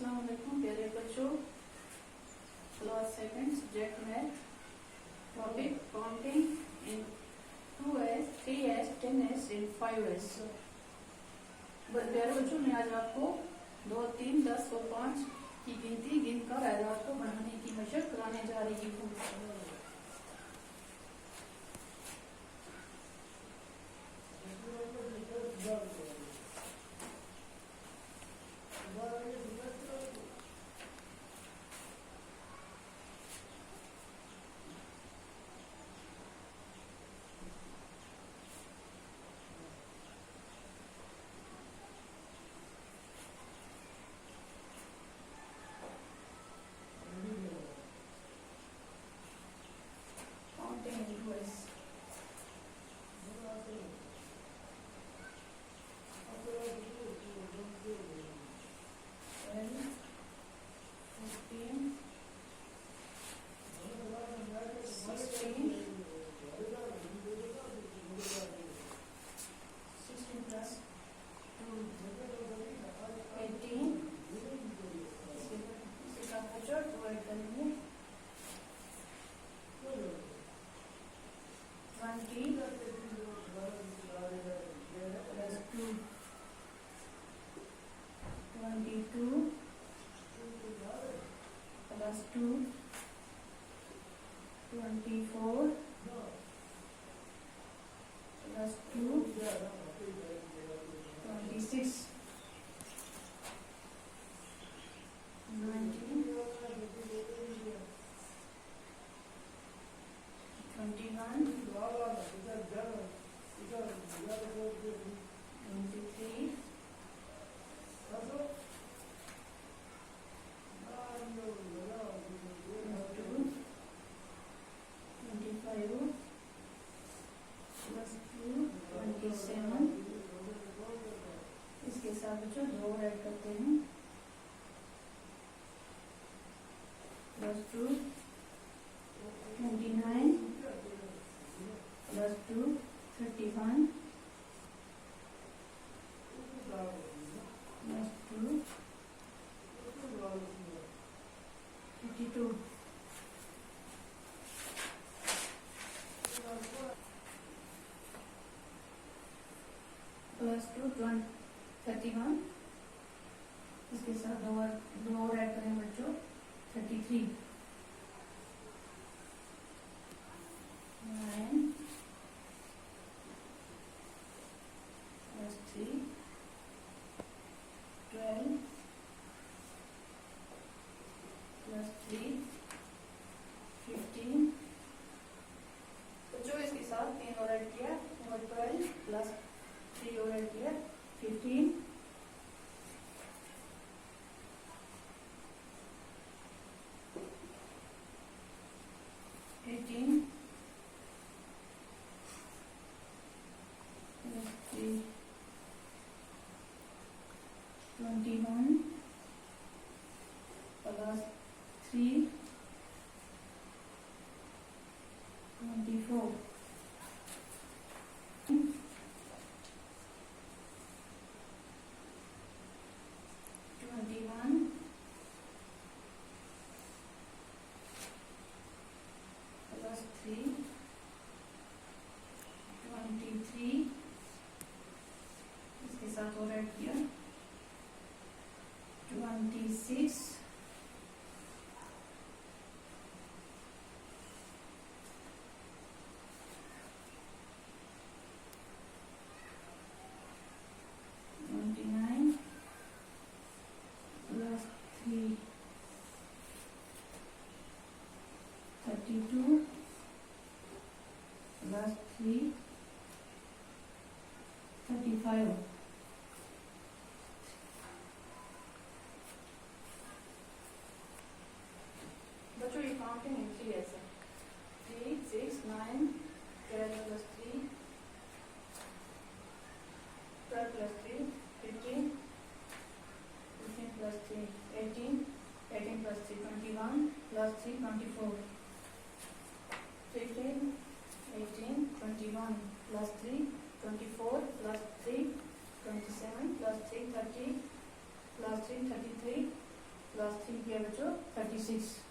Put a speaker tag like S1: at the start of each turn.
S1: अस्सलाम वालेकुम प्यारे बच्चों। Class 7 subject math, topic counting in 2s, 3s, 10s and 5s। प्यारे बच्चों, मैं आज आपको 2, 3, 10 और 5 की गिनती गिनकर आज आपको बढ़ाने की मशक कराने जा रही हूँ। इसके साथ बच्चों 2 ऐड करते हैं, +2 29 +2 31 +2 52 +2 31। इसके साथ 2 और ऐड करें बच्चों, 33 9 +3 12 +3 15। बच्चों इसके साथ 3 और ऐड किया, 12 +3 और ऐड किया 15 18 +3 21 +3 24 21 +3 23। इसके साथ और ऐड किया 26 29 +3 32 +3 35। बच्चों ये काउंटिंग इन 3s है, 3 6 9 12 +3 12 +3 15 15 +3 18 18 +3 21 +3 24 15 18 21 +3 24 +3 27 +3 30 +3 33 plus 3 किया बच्चों 36